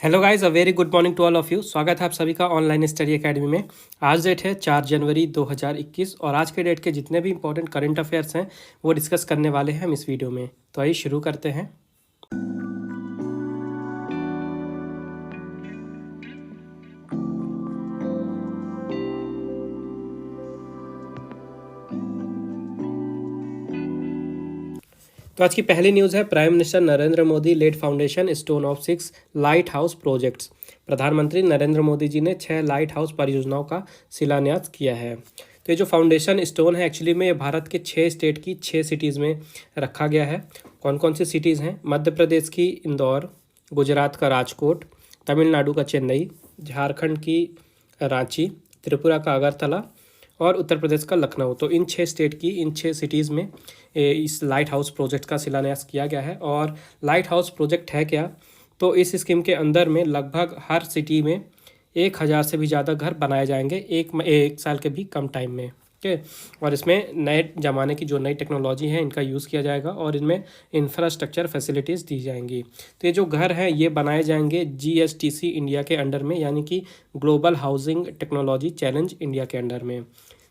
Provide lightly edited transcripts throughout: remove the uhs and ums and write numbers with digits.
Hello guys, a very good morning to all of you. स्वागत है आप सभी का ऑनलाइन स्टडी एकेडमी में। आज डेट है 4 जनवरी 2021 और आज के डेट के जितने भी इंपॉर्टेंट करंट अफेयर्स हैं वो डिस्कस करने वाले हैं हम इस वीडियो में। तो आइए शुरू करते हैं। तो आज की पहली न्यूज़ है, prime minister Narendra Modi laid foundation stone of 6 lighthouse projects. प्रधानमंत्री नरेंद्र मोदी जी ने 6 लाइट हाउस परियोजनाओं का शिलान्यास किया है। तो ये जो फाउंडेशन स्टोन है एक्चुअली में ये भारत के 6 स्टेट की 6 सिटीज़ में रखा गया है। कौन कौन सी सिटीज़ हैं? मध्य प्रदेश की इंदौर, गुजरात का राजकोट, तमिलनाडु का चेन्नई, झारखंड की रांची, त्रिपुरा का अगरतला और उत्तर प्रदेश का लखनऊ। तो इन 6 स्टेट की इन 6 सिटीज़ में इस लाइट हाउस प्रोजेक्ट का शिलान्यास किया गया है। और लाइट हाउस प्रोजेक्ट है क्या? तो इस स्कीम के अंदर में लगभग हर सिटी में 1000 से भी ज़्यादा घर बनाए जाएंगे एक साल के भी कम टाइम में। ठीक है। और इसमें नए ज़माने की जो नई टेक्नोलॉजी है इनका यूज़ किया जाएगा और इनमें इंफ्रास्ट्रक्चर फैसिलिटीज़ दी जाएंगी। तो ये जो घर हैं ये बनाए जाएंगे GSTC इंडिया के अंडर में, यानी कि global housing technology challenge India के अंडर में।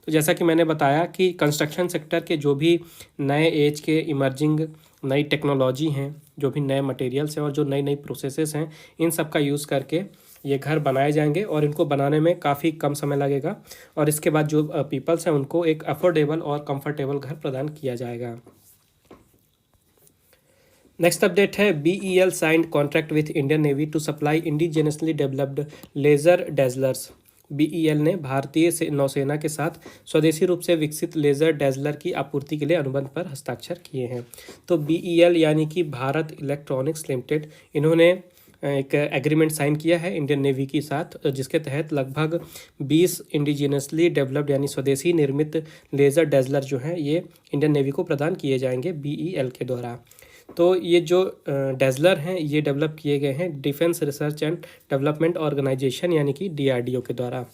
तो जैसा कि मैंने बताया कि कंस्ट्रक्शन सेक्टर के जो भी नए एज के इमर्जिंग नई टेक्नोलॉजी हैं, जो भी नए मटेरियल्स हैं और जो नई नई प्रोसेसेस हैं, इन सब का यूज़ करके ये घर बनाए जाएंगे और इनको बनाने में काफ़ी कम समय लगेगा। और इसके बाद जो पीपल्स हैं उनको एक अफोर्डेबल और कंफर्टेबल घर प्रदान किया जाएगा। नेक्स्ट अपडेट है, BEL signed contract with Indian navy to supply indigenously developed laser dazzlers. BEL ने भारतीय नौसेना के साथ स्वदेशी रूप से विकसित लेज़र डेजलर की आपूर्ति के लिए अनुबंध पर हस्ताक्षर किए हैं। तो BEL यानी कि भारत इलेक्ट्रॉनिक्स लिमिटेड, इन्होंने एक एग्रीमेंट साइन किया है इंडियन नेवी के साथ, जिसके तहत लगभग 20 इंडिजिनसली डेवलप्ड यानी स्वदेशी निर्मित लेज़र डेजलर जो हैं ये इंडियन नेवी को प्रदान किए जाएंगे BEL के द्वारा। तो ये जो डेजलर हैं ये डेवलप किए गए हैं defence research and development organisation यानी कि DRDO के द्वारा।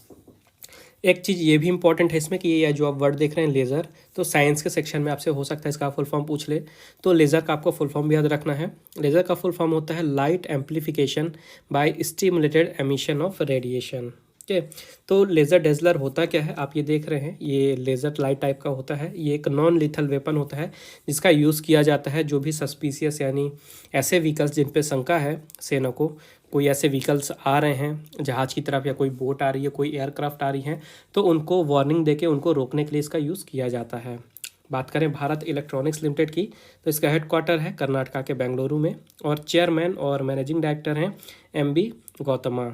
एक चीज़ ये भी इंपॉर्टेंट है इसमें कि ये जो आप वर्ड देख रहे हैं लेज़र, तो साइंस के सेक्शन में आपसे हो सकता है इसका फुल फॉर्म पूछ ले। तो लेज़र का आपको फुल फॉर्म भी याद रखना है। लेज़र का फुल फॉर्म होता है light amplification by stimulated emission of radiation. ठीक है। तो लेज़र डेजलर होता क्या है, आप ये देख रहे हैं, ये लेज़र लाइट टाइप का होता है। ये एक नॉन लिथल वेपन होता है जिसका यूज़ किया जाता है जो भी सस्पिशियस यानी ऐसे व्हीकल्स जिन पे शंका है सेना को, कोई ऐसे व्हीकल्स आ रहे हैं जहाज़ की तरफ या कोई बोट आ रही है, कोई एयरक्राफ्ट आ रही है, तो उनको वार्निंग देके उनको रोकने के लिए इसका यूज़ किया जाता है। बात करें भारत इलेक्ट्रॉनिक्स लिमिटेड की, तो इसका हेडक्वार्टर है कर्नाटका के बेंगलुरु में और चेयरमैन और मैनेजिंग डायरेक्टर हैं MB गौतमा।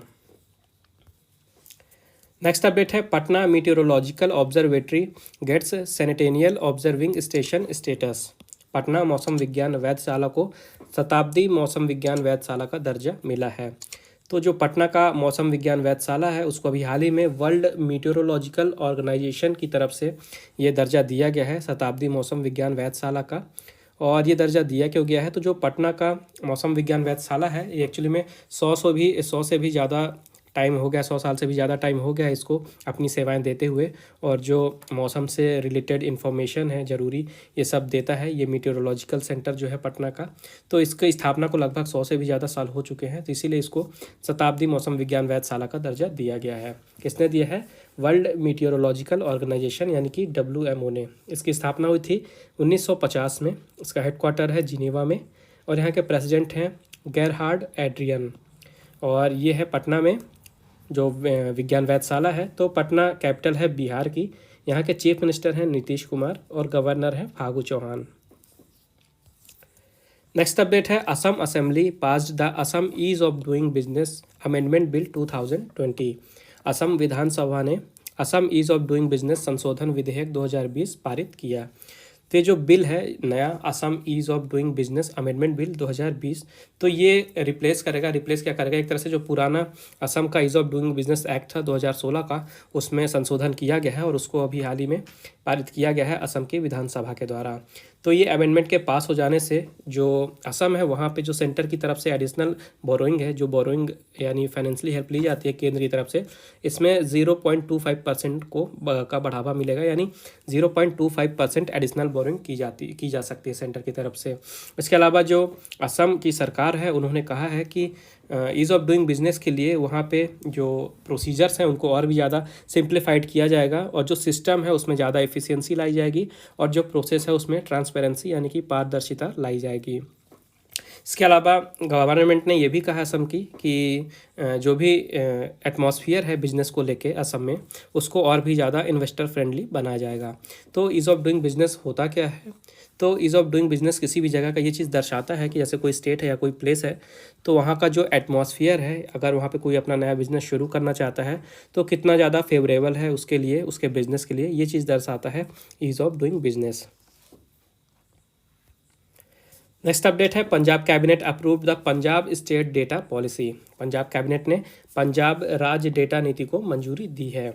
नेक्स्ट अपडेट है, Patna meteorological observatory gets centennial observing station status. Patna मौसम विज्ञान वेधशाला को शताब्दी मौसम विज्ञान वेधशाला का दर्जा मिला है। तो जो पटना का मौसम विज्ञान वेधशाला है उसको अभी हाल ही में वर्ल्ड मीटियोरोलॉजिकल ऑर्गेनाइजेशन की तरफ से ये दर्जा दिया गया है शताब्दी मौसम विज्ञान वेधशाला का। और ये दर्जा दिया क्यों गया है? तो जो पटना का मौसम विज्ञान वेधशाला है ये एक्चुअली में 100 से भी ज़्यादा टाइम हो गया, 100 साल से भी ज़्यादा टाइम हो गया इसको अपनी सेवाएं देते हुए, और जो मौसम से रिलेटेड इन्फॉर्मेशन है ज़रूरी ये सब देता है ये मीटियोरोलॉजिकल सेंटर जो है पटना का। तो इसकी स्थापना को लगभग 100 से भी ज़्यादा साल हो चुके हैं, तो इसीलिए इसको शताब्दी मौसम विज्ञान वेधशाला का दर्जा दिया गया है। किसने दिया है? वर्ल्ड मीटियोरोलॉजिकल ऑर्गेनाइजेशन यानी कि WMO ने। इसकी स्थापना हुई थी 1950 में। इसका हेडक्वार्टर है जिनेवा में और यहाँ के प्रेसिडेंट हैं गेरहार्ड एड्रियन। और ये है पटना में जो विज्ञान वेधशाला है। तो पटना कैपिटल है बिहार की। यहाँ के चीफ मिनिस्टर हैं नीतीश कुमार और गवर्नर हैं फागू चौहान। नेक्स्ट अपडेट है, Assam assembly passed the Assam ease of doing business amendment bill 2020। Assam विधानसभा ने Assam ease of doing business संशोधन विधेयक 2020 पारित किया। तो ये जो बिल है नया Assam ease of doing business amendment bill 2020, तो ये रिप्लेस क्या करेगा, एक तरह से जो पुराना असम का ease of doing business act था 2016 का, उसमें संशोधन किया गया है और उसको अभी हाल ही में पारित किया गया है असम की विधानसभा के द्वारा। तो ये अमेंडमेंट के पास हो जाने से जो असम है वहाँ पे जो सेंटर की तरफ से एडिशनल बोरोइंग है, जो बोरोइंग यानी फाइनेंशियली हेल्प ली जाती है केंद्र की तरफ से, इसमें 0.25% का बढ़ावा मिलेगा, यानी 0.25% एडिशनल बोरोइंग की जा सकती है सेंटर की तरफ से। इसके अलावा जो असम की सरकार है उन्होंने कहा है कि ईज़ ऑफ डूइंग बिजनेस के लिए वहाँ पे जो प्रोसीजर्स हैं उनको और भी ज़्यादा सिंप्लीफाइड किया जाएगा और जो सिस्टम है उसमें ज़्यादा एफिशिएंसी लाई जाएगी और जो प्रोसेस है उसमें ट्रांसपेरेंसी यानी कि पारदर्शिता लाई जाएगी। इसके अलावा गवर्नमेंट ने ये भी कहा असम की कि जो भी एटमॉस्फियर है बिजनेस को लेके असम में उसको और भी ज़्यादा इन्वेस्टर फ्रेंडली बनाया जाएगा। तो ईज़ ऑफ डूइंग बिजनेस होता क्या है? तो ईज़ ऑफ डूइंग बिजनेस किसी भी जगह का ये चीज़ दर्शाता है कि जैसे कोई स्टेट है या कोई प्लेस है तो वहाँ का जो एटमॉस्फियर है, अगर वहाँ पे कोई अपना नया बिजनेस शुरू करना चाहता है तो कितना ज़्यादा फेवरेबल है उसके लिए, उसके बिजनेस के लिए, ये चीज़ दर्शाता है ease of doing business. Next update है, Punjab cabinet approved the Punjab state data policy. Punjab cabinet ने पंजाब राज्य डेटा नीति को मंजूरी दी है।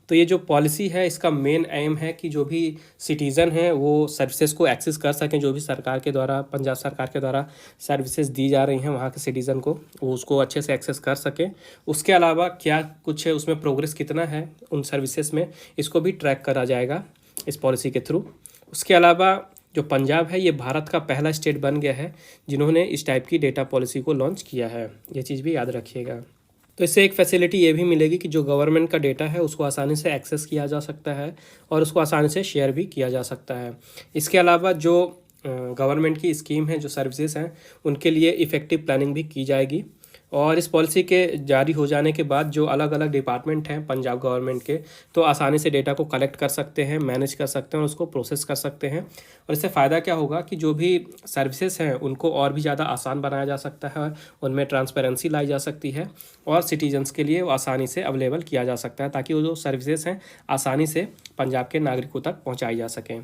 तो ये जो पॉलिसी है इसका मेन एम है कि जो भी सिटीज़न हैं वो सर्विसेज को एक्सेस कर सकें, जो भी सरकार के द्वारा, पंजाब सरकार के द्वारा सर्विसेज दी जा रही हैं वहाँ के सिटीज़न को, वो उसको अच्छे से एक्सेस कर सकें। उसके अलावा क्या कुछ है उसमें प्रोग्रेस कितना है उन सर्विसेज में, इसको भी ट्रैक करा जाएगा इस पॉलिसी के थ्रू। उसके अलावा जो पंजाब है ये भारत का पहला स्टेट बन गया है जिन्होंने इस टाइप की डेटा पॉलिसी को लॉन्च किया है, ये चीज़ भी याद रखिएगा। तो इससे एक फैसिलिटी ये भी मिलेगी कि जो गवर्नमेंट का डेटा है उसको आसानी से एक्सेस किया जा सकता है और उसको आसानी से शेयर भी किया जा सकता है। इसके अलावा जो गवर्नमेंट की स्कीम है, जो सर्विसेज हैं, उनके लिए इफ़ेक्टिव प्लानिंग भी की जाएगी। और इस पॉलिसी के जारी हो जाने के बाद जो अलग अलग डिपार्टमेंट हैं पंजाब गवर्नमेंट के, तो आसानी से डेटा को कलेक्ट कर सकते हैं, मैनेज कर सकते हैं और उसको प्रोसेस कर सकते हैं। और इससे फ़ायदा क्या होगा कि जो भी सर्विसेज हैं उनको और भी ज़्यादा आसान बनाया जा सकता है, उनमें ट्रांसपेरेंसी लाई जा सकती है और सिटीजन्स के लिए वो आसानी से अवेलेबल किया जा सकता है ताकि वो जो सर्विसेज हैं आसानी से पंजाब के नागरिकों तक पहुँचाई जा सकें।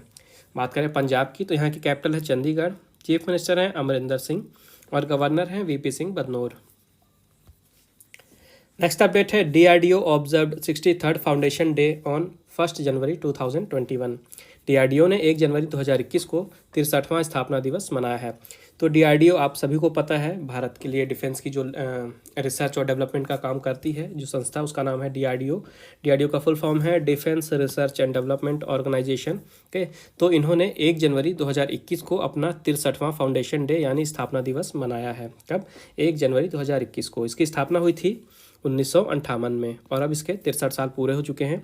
बात करें पंजाब की तो यहाँ की कैपिटल है चंडीगढ़, चीफ मिनिस्टर हैं अमरिंदर सिंह और गवर्नर हैं VP Singh Badnore. Next update है, DRDO observed 63rd foundation day on 1 January 2021। DRDO ने 1 जनवरी 2021 को 63वां स्थापना दिवस मनाया है। तो डीआरडीओ आप सभी को पता है भारत के लिए डिफेंस की जो रिसर्च और डेवलपमेंट का काम करती है जो संस्था, उसका नाम है डीआरडीओ। डीआरडीओ का फुल फॉर्म है defence research and development organisation. Okay, तो इन्होंने 1 जनवरी 2021 को अपना 63वां फाउंडेशन डे यानी स्थापना दिवस मनाया है। कब? 1 जनवरी 2021 को। इसकी स्थापना हुई थी 1958 में और अब इसके 63 साल पूरे हो चुके हैं।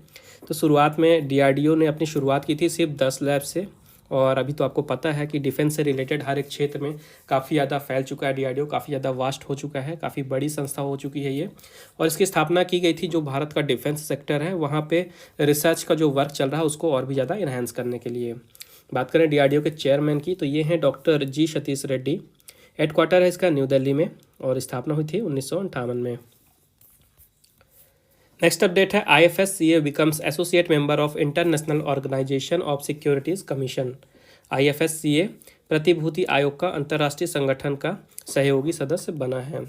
तो शुरुआत में डीआरडीओ ने अपनी शुरुआत की थी सिर्फ 10 लैब से और अभी तो आपको पता है कि डिफेंस से रिलेटेड हर एक क्षेत्र में काफ़ी ज़्यादा फैल चुका है डीआरडीओ, काफ़ी ज़्यादा वास्ट हो चुका है, काफ़ी बड़ी संस्था हो चुकी है ये। और इसकी स्थापना की गई थी जो भारत का डिफेंस सेक्टर है वहाँ पे रिसर्च का जो वर्क चल रहा है उसको और भी ज़्यादा इन्हांस करने के लिए। बात करें डीआरडीओ के चेयरमैन की तो ये हैं डॉक्टर जी सतीश रेड्डी। हेडक्वार्टर है इसका न्यू दिल्ली में और स्थापना हुई थी 1958 में। नेक्स्ट अपडेट है, IFSCA becomes associate member of international organisation of securities commission. IFSCA प्रतिभूति आयोग का अंतर्राष्ट्रीय संगठन का सहयोगी सदस्य बना है।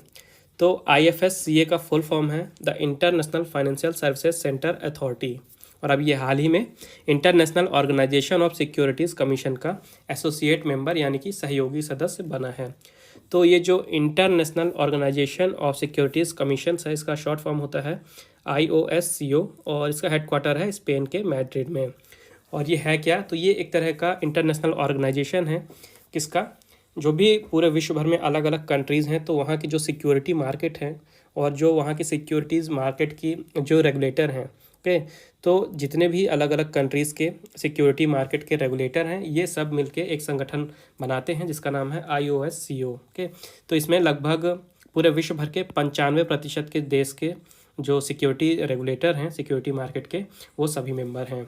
तो IFSCA का फुल फॉर्म है the international financial services centre authority और अब ये हाल ही में international organisation of securities commission का एसोसिएट मेंबर यानी कि सहयोगी सदस्य बना है। तो ये जो international organisation of securities commission है इसका शॉर्ट फॉर्म होता है IOSCO और इसका हेडक्वार्टर है स्पेन के मैड्रिड में। और ये है क्या? तो ये एक तरह का इंटरनेशनल ऑर्गेनाइजेशन है किसका, जो भी पूरे विश्व भर में अलग अलग कंट्रीज़ हैं तो वहाँ की जो सिक्योरिटी मार्केट है और जो वहाँ की सिक्योरिटीज़ मार्केट की जो रेगुलेटर हैं, ओके, तो जितने भी अलग अलग कंट्रीज़ के सिक्योरिटी मार्केट के रेगुलेटर हैं ये सब मिलके एक संगठन बनाते हैं जिसका नाम है IOSCO। ओके, तो इसमें लगभग पूरे विश्व भर के 95% के देश के जो सिक्योरिटी रेगुलेटर हैं सिक्योरिटी मार्केट के वो सभी मेंबर हैं।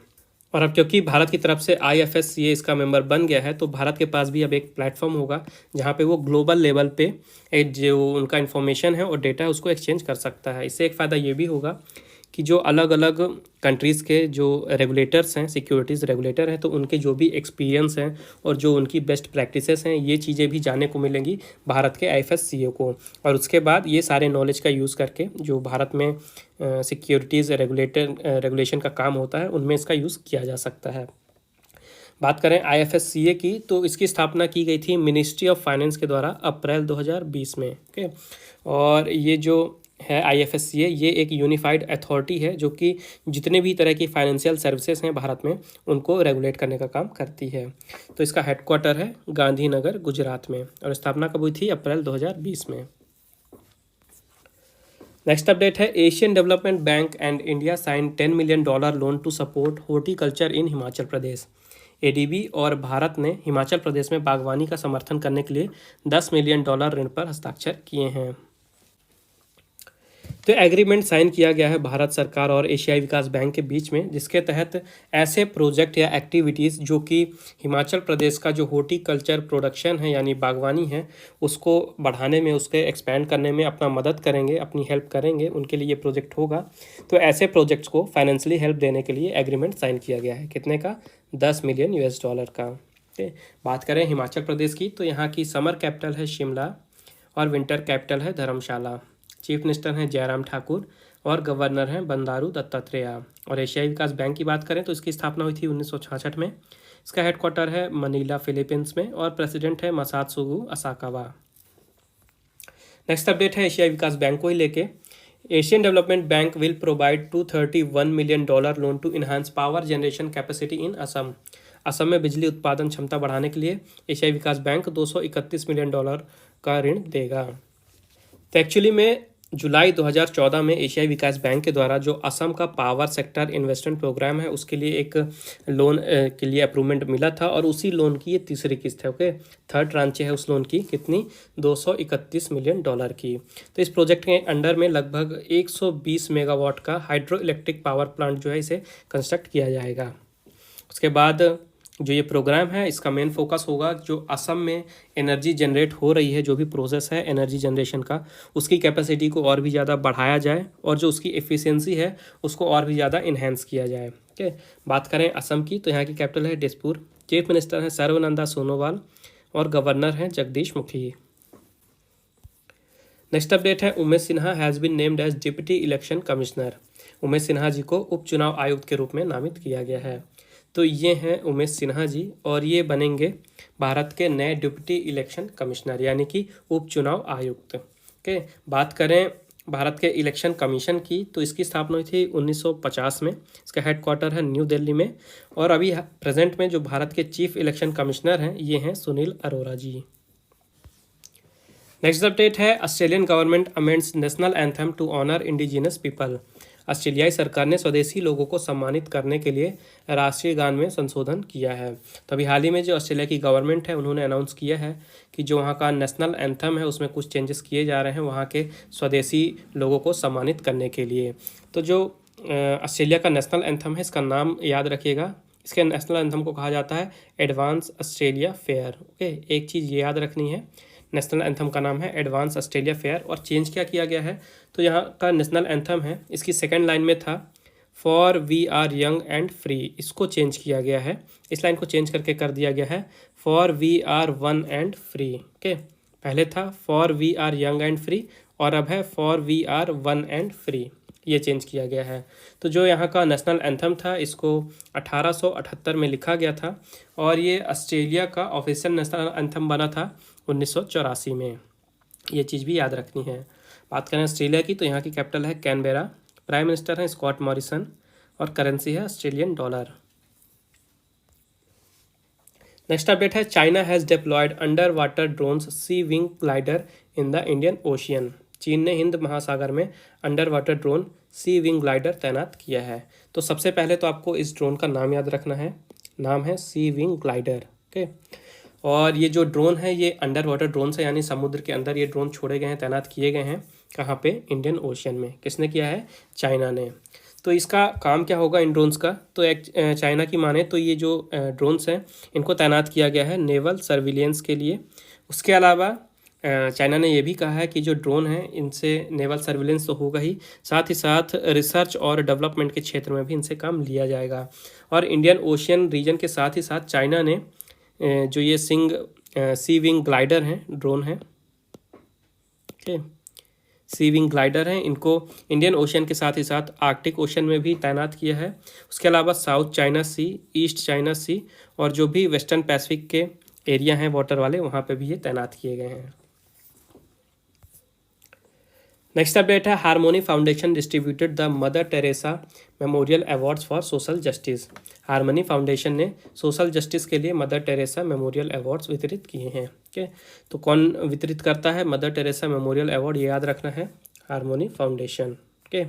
और अब क्योंकि भारत की तरफ से IFSCA इसका मेंबर बन गया है तो भारत के पास भी अब एक प्लेटफॉर्म होगा जहाँ पे वो ग्लोबल लेवल पे जो उनका इन्फॉर्मेशन है और डेटा है उसको एक्सचेंज कर सकता है। इससे एक फ़ायदा ये भी होगा कि जो अलग अलग कंट्रीज़ के जो रेगुलेटर्स हैं सिक्योरिटीज़ रेगुलेटर हैं तो उनके जो भी एक्सपीरियंस हैं और जो उनकी बेस्ट प्रैक्टिसेस हैं ये चीज़ें भी जानने को मिलेंगी भारत के IFSCA को। और उसके बाद ये सारे नॉलेज का यूज़ करके जो भारत में सिक्योरिटीज़ रेगुलेशन का काम होता है उनमें इसका यूज़ किया जा सकता है। बात करें IFSCA की तो इसकी स्थापना की गई थी मिनिस्ट्री ऑफ फाइनेंस के द्वारा अप्रैल 2020 में। ओके, और ये जो है IFSCA ये एक यूनिफाइड अथॉरिटी है जो कि जितने भी तरह की फाइनेंशियल सर्विसेज हैं भारत में उनको रेगुलेट करने का काम करती है। तो इसका हेडक्वार्टर है गांधीनगर गुजरात में और स्थापना कब हुई थी? अप्रैल 2020 में। नेक्स्ट अपडेट है Asian development bank and India sign $10 million loan to support horticulture in Himachal Pradesh. ADB और भारत ने हिमाचल प्रदेश में बागवानी का समर्थन करने के लिए $10 मिलियन ऋण पर हस्ताक्षर किए हैं। तो एग्रीमेंट साइन किया गया है भारत सरकार और एशियाई विकास बैंक के बीच में, जिसके तहत ऐसे प्रोजेक्ट या एक्टिविटीज़ जो कि हिमाचल प्रदेश का जो हॉर्टिकल्चर प्रोडक्शन है यानी बागवानी है उसको बढ़ाने में, उसके एक्सपेंड करने में अपना मदद करेंगे, अपनी हेल्प करेंगे, उनके लिए ये प्रोजेक्ट होगा। तो ऐसे प्रोजेक्ट्स को फाइनेंशियली हेल्प देने के लिए एग्रीमेंट साइन किया गया है। कितने का? $10 मिलियन का। ठीक, बात करें हिमाचल प्रदेश की तो यहाँ की समर कैपिटल है शिमला और विंटर कैपिटल है धर्मशाला। चीफ मिनिस्टर हैं जयराम ठाकुर और गवर्नर हैं बंडारू दत्तात्रेय। और एशियाई विकास बैंक की बात करें तो इसकी स्थापना हुई थी 1966 में। इसका हेडक्वार्टर है मनीला फिलीपींस में और प्रेसिडेंट है मसात्सुगु असाकावा। नेक्स्ट अपडेट है एशियाई विकास बैंक को ही लेके। Asian development bank will provide $231 million loan to enhance power generation capacity in Assam. Assam में बिजली उत्पादन क्षमता बढ़ाने के लिए एशियाई विकास बैंक $231 मिलियन का ऋण देगा। तो एक्चुअली में जुलाई 2014 में एशियाई विकास बैंक के द्वारा जो असम का पावर सेक्टर इन्वेस्टमेंट प्रोग्राम है उसके लिए एक लोन के लिए अप्रूवमेंट मिला था और उसी लोन की ये तीसरी किस्त है। ओके, थर्ड ट्रांचे है उस लोन की। कितनी? $231 मिलियन की। तो इस प्रोजेक्ट के अंडर में लगभग 120 मेगावाट का हाइड्रो इलेक्ट्रिक पावर प्लांट जो है इसे कंस्ट्रक्ट किया जाएगा। उसके बाद जो ये प्रोग्राम है इसका मेन फोकस होगा जो असम में एनर्जी जनरेट हो रही है, जो भी प्रोसेस है एनर्जी जनरेशन का, उसकी कैपेसिटी को और भी ज़्यादा बढ़ाया जाए और जो उसकी एफिशिएंसी है उसको और भी ज़्यादा इन्हेंस किया जाए। ओके, बात करें असम की तो यहाँ की कैपिटल है दिसपुर। चीफ मिनिस्टर हैं सर्बानंद सोनोवाल और गवर्नर हैं जगदीश मुखी। नेक्स्ट अपडेट है Umesh Sinha has been named as deputy election commissioner. Umesh Sinha ji को उपचुनाव आयुक्त के रूप में नामित किया गया है। तो ये हैं उमेश सिन्हा जी और ये बनेंगे भारत के नए डिप्टी इलेक्शन कमिश्नर यानी कि उपचुनाव आयुक्त। ओके, बात करें भारत के इलेक्शन कमीशन की तो इसकी स्थापना हुई थी 1950 में। इसका हेडक्वार्टर है न्यू दिल्ली में और अभी प्रेजेंट में जो भारत के चीफ इलेक्शन कमिश्नर हैं ये हैं सुनील अरोरा जी। नेक्स्ट अपडेट है Australian government amends national anthem to honour indigenous people. ऑस्ट्रेलियाई सरकार ने स्वदेशी लोगों को सम्मानित करने के लिए राष्ट्रीय गान में संशोधन किया है। तो अभी हाल ही में जो ऑस्ट्रेलिया की गवर्नमेंट है उन्होंने अनाउंस किया है कि जो वहाँ का नेशनल एंथम है उसमें कुछ चेंजेस किए जा रहे हैं वहाँ के स्वदेशी लोगों को सम्मानित करने के लिए। तो जो ऑस्ट्रेलिया का नेशनल एंथम है इसका नाम याद रखिएगा। इसके नेशनल एंथम को कहा जाता है एडवांस ऑस्ट्रेलिया फेयर। ओके, एक चीज़ ये याद रखनी है, नेशनल एंथम का नाम है एडवांस ऑस्ट्रेलिया फेयर। और चेंज क्या किया गया है तो यहाँ का नेशनल एंथम है इसकी सेकंड लाइन में था for we are young and free, इसको चेंज किया गया है। इस लाइन को चेंज करके कर दिया गया है for we are one and free. Okay, पहले था for we are young and free और अब है for we are one and free, ये चेंज किया गया है। तो जो यहाँ का नेशनल एंथम था इसको 1878 में लिखा गया था और ये ऑस्ट्रेलिया का ऑफिशियल नेशनल एंथम बना था 1984 में। ये चीज़ भी याद रखनी है। बात करें ऑस्ट्रेलिया की तो यहाँ की कैपिटल है कैनबेरा, प्राइम मिनिस्टर हैं स्कॉट मॉरिसन और करेंसी है ऑस्ट्रेलियन डॉलर। नेक्स्ट अपडेट है China has deployed underwater drones sea wing glider in the Indian ocean. चीन ने हिंद महासागर में underwater drone sea wing glider तैनात किया है। तो सबसे पहले तो आपको इस ड्रोन का नाम याद रखना है, नाम है सी विंग ग्लाइडर। ओके, और ये जो ड्रोन है ये अंडर वाटर ड्रोन है यानी समुद्र के अंदर ये ड्रोन छोड़े गए हैं, तैनात किए गए हैं। कहाँ पे? इंडियन ओशियन में। किसने किया है? चाइना ने। तो इसका काम क्या होगा इन ड्रोन्स का? तो एक चाइना की माने तो ये जो ड्रोन्स हैं इनको तैनात किया गया है नेवल सर्विलियंस के लिए। उसके अलावा चाइना ने यह भी कहा है कि जो ड्रोन है इनसे नेवल सर्विलेंस तो होगा ही, साथ ही साथ रिसर्च और डेवलपमेंट के क्षेत्र में भी इनसे काम लिया जाएगा। और इंडियन ओशियन रीजन के साथ ही साथ चाइना ने जो ये सी विंग ग्लाइडर हैं, ड्रोन हैं, ओके, सी विंग ग्लाइडर हैं, इनको इंडियन ओशियन के साथ ही साथ आर्कटिक ओशन में भी तैनात किया है। उसके अलावा साउथ चाइना सी, ईस्ट चाइना सी और जो भी वेस्टर्न पैसिफिक के एरिया हैं वाटर वाले, वहाँ पे भी ये तैनात किए गए हैं। नेक्स्ट अपडेट है harmony foundation distributed the mother Teresa memorial awards for social justice. Harmony foundation ने सोशल जस्टिस के लिए मदर टेरेसा मेमोरियल अवार्ड्स वितरित किए हैं। ओके, तो कौन वितरित करता है मदर टेरेसा मेमोरियल अवार्ड, ये याद रखना है। Harmony foundation. ओके,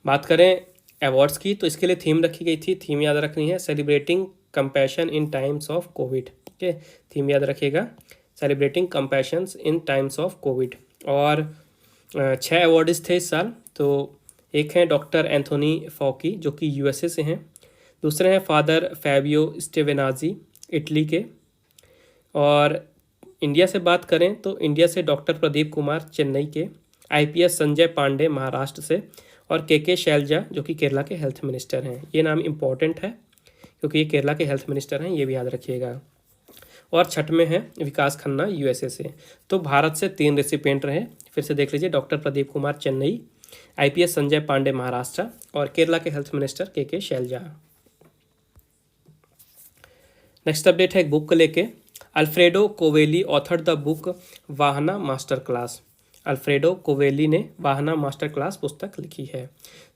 बात करें अवार्ड्स की तो इसके लिए थीम रखी गई थी, थीम याद रखनी है, celebrating compassion in times of COVID. Okay, theme याद रखिएगा, celebrating compassions in times of COVID. और 6 अवार्ड्स थे इस साल। तो एक हैं डॉक्टर एंथोनी फॉकी जो कि यूएसए से हैं, दूसरे हैं फादर फैबियो स्टेवेनाजी इटली के, और इंडिया से बात करें तो इंडिया से डॉक्टर प्रदीप कुमार चेन्नई के, आईपीएस संजय पांडे महाराष्ट्र से, और के शैलजा जो कि केरला के हेल्थ मिनिस्टर हैं। ये नाम इम्पॉर्टेंट है क्योंकि ये केरला के हेल्थ मिनिस्टर हैं, ये भी याद रखिएगा। और छठ में है विकास खन्ना यूएसए से। तो भारत से 3 रेसिपिएंट रहे, फिर से देख लीजिए, डॉक्टर प्रदीप कुमार चेन्नई, आईपीएस संजय पांडे महाराष्ट्र, और केरला के हेल्थ मिनिस्टर के शैलजा। नेक्स्ट अपडेट है एक बुक को लेके। Alfredo Covelli authored the book Vahana master class. Alfredo Covelli ने वाहना मास्टर क्लास पुस्तक लिखी है।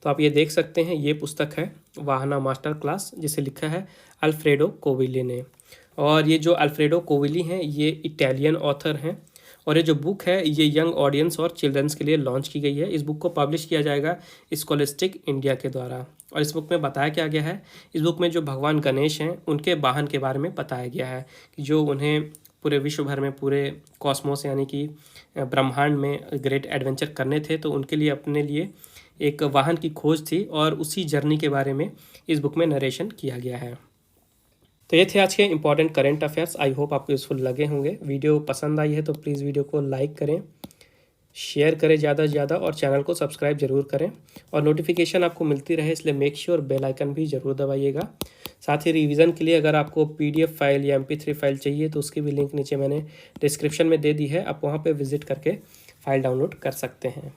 तो आप ये देख सकते हैं, ये पुस्तक है वाहना मास्टर क्लास, जिसे लिखा है अल्फ्रेडो कोवेली ने। और ये जो अल्फ्रेडो कोवेली हैं ये इटालियन ऑथर हैं, और ये जो बुक है ये यंग ऑडियंस और चिल्ड्रंस के लिए लॉन्च की गई है। इस बुक को पब्लिश किया जाएगा स्कॉलिस्टिक इंडिया के द्वारा। और इस बुक में बताया क्या गया है, इस बुक में जो भगवान गणेश हैं उनके वाहन के बारे में बताया गया है कि जो उन्हें पूरे विश्व भर में, पूरे कॉस्मोस यानी कि ब्रह्मांड में ग्रेट एडवेंचर करने थे, तो उनके लिए अपने लिए एक वाहन की खोज थी, और उसी जर्नी के बारे में इस बुक में नरेशन किया गया है। तो ये थे आज के important current affairs. I hope आपको यूज़फुल लगे होंगे। वीडियो पसंद आई है तो प्लीज़ वीडियो को लाइक करें, शेयर करें ज़्यादा से ज़्यादा, और चैनल को सब्सक्राइब जरूर करें, और नोटिफिकेशन आपको मिलती रहे इसलिए मेक श्योर बेल आइकन भी ज़रूर दबाइएगा। साथ ही रिवीजन के लिए अगर आपको पीडीएफ फाइल या MP3 फाइल चाहिए तो उसकी भी लिंक नीचे मैंने डिस्क्रिप्शन में दे दी है, आप वहाँ पर विजिट करके फाइल डाउनलोड कर सकते हैं।